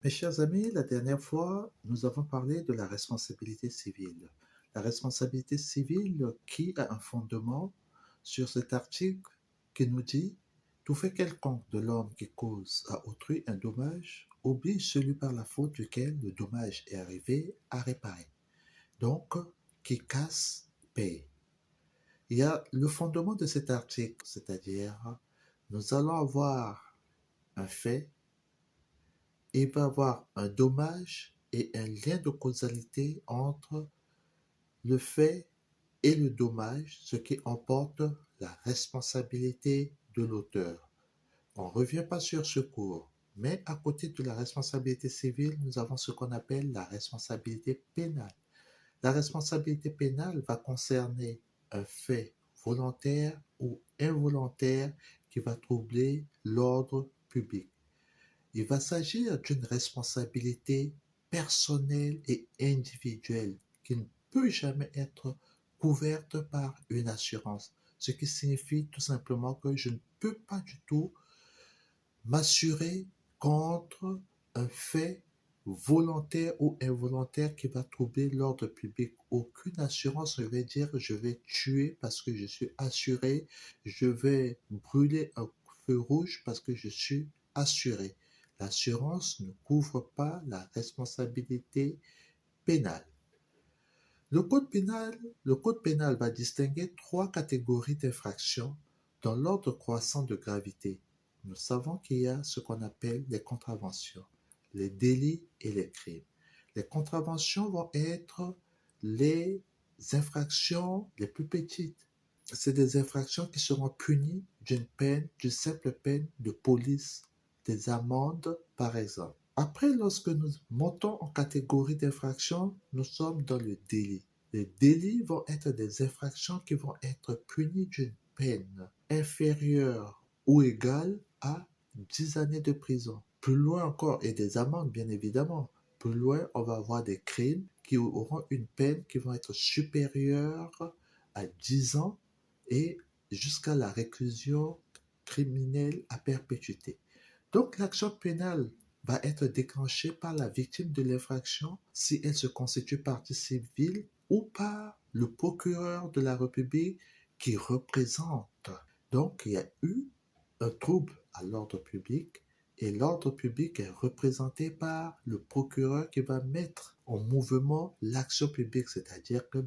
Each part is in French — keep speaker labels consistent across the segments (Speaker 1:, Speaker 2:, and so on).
Speaker 1: Mes chers amis, la dernière fois, nous avons parlé de la responsabilité civile. La responsabilité civile qui a un fondement sur cet article qui nous dit tout fait quelconque de l'homme qui cause à autrui un dommage oblige celui par la faute duquel le dommage est arrivé à réparer. Donc, qui casse paye. Il y a le fondement de cet article, c'est-à-dire nous allons avoir un fait, il va y avoir un dommage et un lien de causalité entre le fait et le dommage, ce qui emporte la responsabilité de l'auteur. On ne revient pas sur ce cours, mais à côté de la responsabilité civile, nous avons ce qu'on appelle la responsabilité pénale. La responsabilité pénale va concerner un fait volontaire ou involontaire qui va troubler l'ordre public. Il va s'agir d'une responsabilité personnelle et individuelle qui ne peut jamais être couverte par une assurance, ce qui signifie tout simplement que je ne peux pas du tout m'assurer contre un fait volontaire ou involontaire qui va troubler l'ordre public. Aucune assurance ne va dire je vais tuer parce que je suis assuré, je vais brûler un feu rouge parce que je suis assuré. L'assurance ne couvre pas la responsabilité pénale. Le code pénal va distinguer trois catégories d'infractions dans l'ordre croissant de gravité. Nous savons qu'il y a ce qu'on appelle les contraventions, les délits et les crimes. Les contraventions vont être les infractions les plus petites. C'est des infractions qui seront punies d'une simple peine de police, des amendes par exemple. Après, lorsque nous montons en catégorie d'infraction, nous sommes dans le délit. Les délits vont être des infractions qui vont être punies d'une peine inférieure ou égale à 10 années de prison. Plus loin encore, et des amendes bien évidemment. Plus loin, on va avoir des crimes qui auront une peine qui va être supérieure à 10 ans et jusqu'à la réclusion criminelle à perpétuité. Donc l'action pénale va être déclenchée par la victime de l'infraction si elle se constitue partie civile ou par le procureur de la République qui représente. Donc il y a eu un trouble à l'ordre public et l'ordre public est représenté par le procureur qui va mettre en mouvement l'action publique, c'est-à-dire que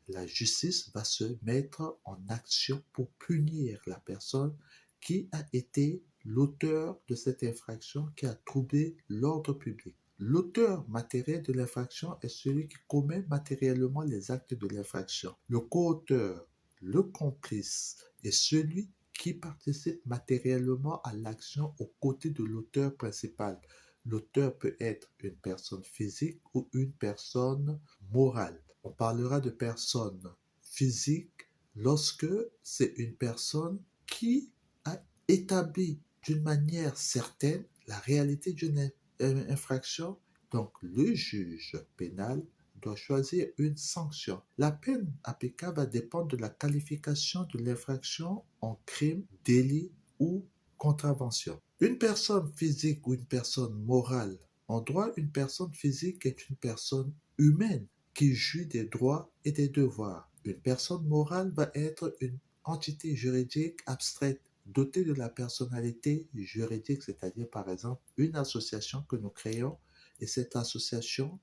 Speaker 1: la justice va se mettre en action pour punir la personne qui a été l'auteur de cette infraction qui a troublé l'ordre public. L'auteur matériel de l'infraction est celui qui commet matériellement les actes de l'infraction. Le coauteur, le complice est celui qui participe matériellement à l'action aux côtés de l'auteur principal. L'auteur peut être une personne physique ou une personne morale. On parlera de personne physique lorsque c'est une personne qui a établi d'une manière certaine la réalité d'une infraction. Donc le juge pénal doit choisir une sanction. La peine applicable va dépendre de la qualification de l'infraction en crime, délit ou contravention. Une personne physique ou une personne morale, en droit, une personne physique est une personne humaine qui jouit des droits et des devoirs. Une personne morale va être une entité juridique abstraite dotée de la personnalité juridique, c'est-à-dire par exemple une association que nous créons et cette association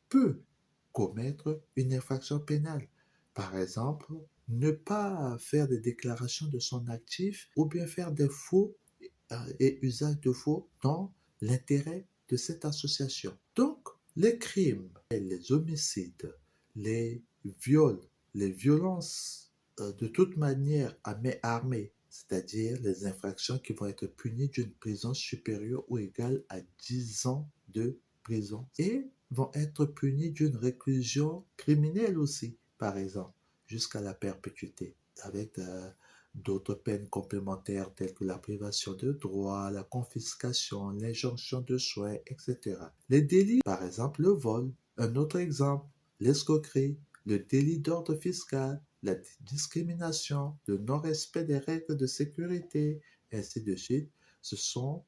Speaker 1: peut commettre une infraction pénale. Par exemple, ne pas faire des déclarations de son actif ou bien faire des faux et usage de faux dans l'intérêt de cette association. Donc, les crimes, les homicides, les viols, les violences de toute manière à main armée, c'est-à-dire les infractions qui vont être punies d'une prison supérieure ou égale à 10 ans de prison et vont être punies d'une réclusion criminelle aussi, par exemple, jusqu'à la perpétuité, avec d'autres peines complémentaires telles que la privation de droit, la confiscation, l'injonction de soins, etc. Les délits, par exemple le vol. Un autre exemple, l'escroquerie, le délit d'ordre fiscal, la discrimination, le non-respect des règles de sécurité, ainsi de suite. Ce sont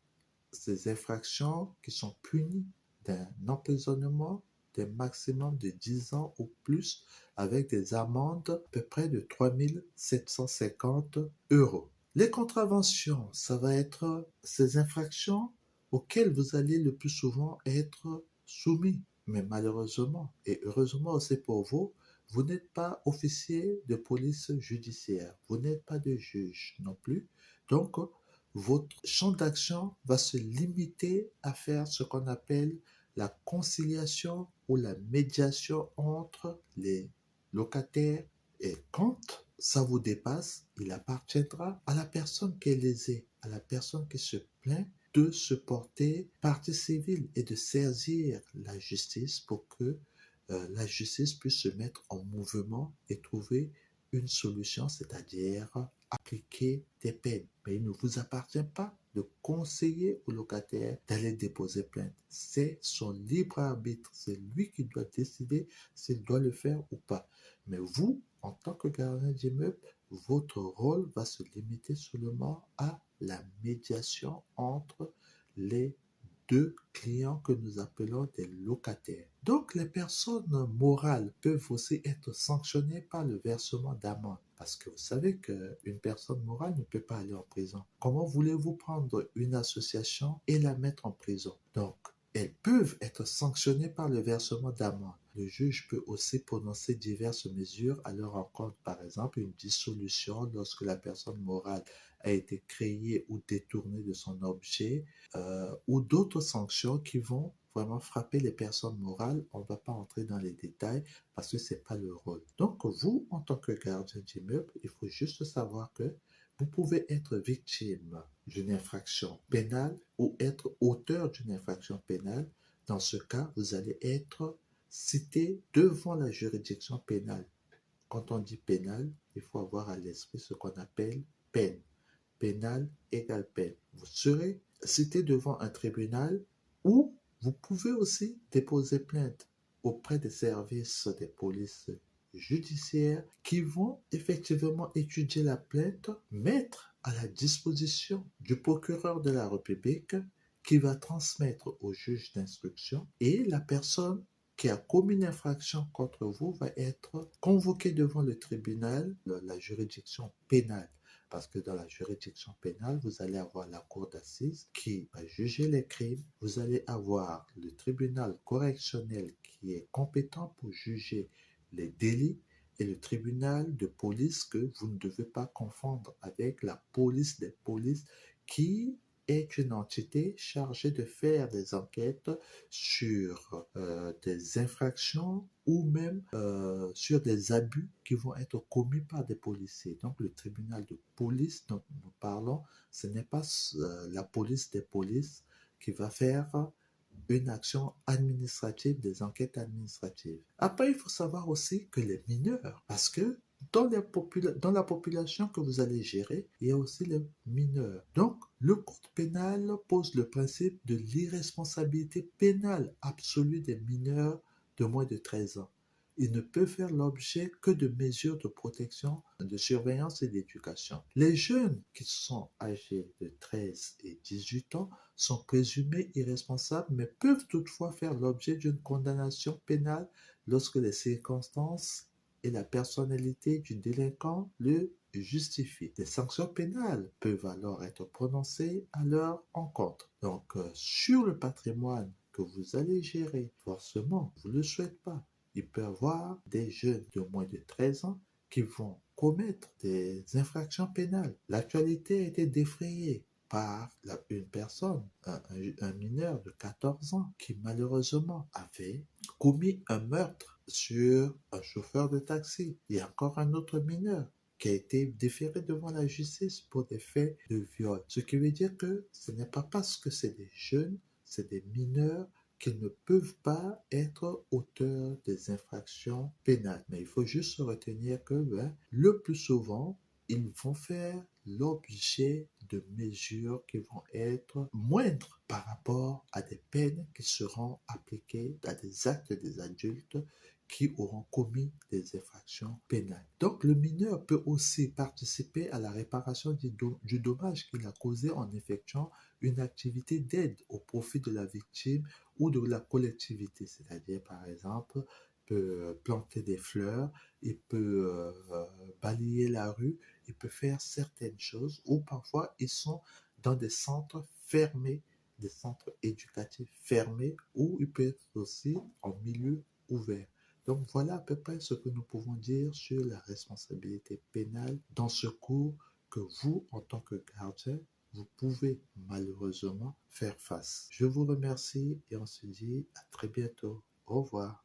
Speaker 1: ces infractions qui sont punies d'un emprisonnement d'un maximum de 10 ans ou plus avec des amendes à peu près de 3 750 euros. Les contraventions, ça va être ces infractions auxquelles vous allez le plus souvent être soumis. Mais malheureusement et heureusement aussi pour vous, vous n'êtes pas officier de police judiciaire, vous n'êtes pas de juge non plus. Donc, votre champ d'action va se limiter à faire ce qu'on appelle la conciliation ou la médiation entre les locataires et quand ça vous dépasse, il appartiendra à la personne qui est lésée, à la personne qui se plaint de se porter partie civile et de saisir la justice pour que la justice puisse se mettre en mouvement et trouver une solution, c'est-à-dire appliquer des peines. Mais il ne vous appartient pas de conseiller au locataire d'aller déposer plainte. C'est son libre arbitre. C'est lui qui doit décider s'il doit le faire ou pas. Mais vous, en tant que gardien d'immeuble, votre rôle va se limiter seulement à la médiation entre les deux clients que nous appelons des locataires. Donc, les personnes morales peuvent aussi être sanctionnées par le versement d'amende. Parce que vous savez qu'une personne morale ne peut pas aller en prison. Comment voulez-vous prendre une association et la mettre en prison? Donc, elles peuvent être sanctionnées par le versement d'amende. Le juge peut aussi prononcer diverses mesures à leur encontre, par exemple une dissolution lorsque la personne morale a été créée ou détournée de son objet, ou d'autres sanctions qui vont vraiment frapper les personnes morales. On ne va pas entrer dans les détails parce que ce n'est pas le rôle. Donc, vous, en tant que gardien d'immeuble, il faut juste savoir que vous pouvez être victime d'une infraction pénale ou être auteur d'une infraction pénale. Dans ce cas, vous allez être cité devant la juridiction pénale. Quand on dit pénal, il faut avoir à l'esprit ce qu'on appelle peine. Pénal égale peine. Vous serez cité devant un tribunal ou vous pouvez aussi déposer plainte auprès des services des polices judiciaires qui vont effectivement étudier la plainte, mettre à la disposition du procureur de la République qui va transmettre au juge d'instruction et la personne qui a commis une infraction contre vous va être convoquée devant le tribunal, la juridiction pénale. Parce que dans la juridiction pénale, vous allez avoir la cour d'assises qui va juger les crimes. Vous allez avoir le tribunal correctionnel qui est compétent pour juger les délits et le tribunal de police que vous ne devez pas confondre avec la police des polices qui est une entité chargée de faire des enquêtes sur des infractions ou même sur des abus qui vont être commis par des policiers. Donc le tribunal de police dont nous parlons, ce n'est pas la police des polices qui va faire une action administrative, des enquêtes administratives. Après, il faut savoir aussi que les mineurs, parce que dans la population que vous allez gérer, il y a aussi les mineurs. Donc, le code pénal pose le principe de l'irresponsabilité pénale absolue des mineurs de moins de 13 ans. Ils ne peuvent faire l'objet que de mesures de protection, de surveillance et d'éducation. Les jeunes qui sont âgés de 13 et 18 ans sont présumés irresponsables, mais peuvent toutefois faire l'objet d'une condamnation pénale lorsque les circonstances et la personnalité du délinquant le justifient. Des sanctions pénales peuvent alors être prononcées à leur encontre. Donc, sur le patrimoine que vous allez gérer, forcément, vous ne le souhaitez pas. Il peut y avoir des jeunes de moins de 13 ans qui vont commettre des infractions pénales. L'actualité a été défrayée par une personne, un mineur de 14 ans, qui malheureusement avait commis un meurtre sur un chauffeur de taxi. Il y a encore un autre mineur qui a été déféré devant la justice pour des faits de viol. Ce qui veut dire que ce n'est pas parce que c'est des jeunes, c'est des mineurs qu'ils ne peuvent pas être auteurs des infractions pénales. Mais il faut juste retenir que le plus souvent, ils vont faire l'objet de mesures qui vont être moindres par rapport à des peines qui seront appliquées à des actes des adultes qui auront commis des infractions pénales. Donc, le mineur peut aussi participer à la réparation du dommage qu'il a causé en effectuant une activité d'aide au profit de la victime ou de la collectivité, c'est-à-dire, par exemple, peut planter des fleurs, il peut balayer la rue, il peut faire certaines choses, ou parfois ils sont dans des centres fermés, des centres éducatifs fermés, ou il peut être aussi en milieu ouvert. Donc voilà à peu près ce que nous pouvons dire sur la responsabilité pénale dans ce cours que vous, en tant que gardien, vous pouvez malheureusement faire face. Je vous remercie et on se dit à très bientôt. Au revoir.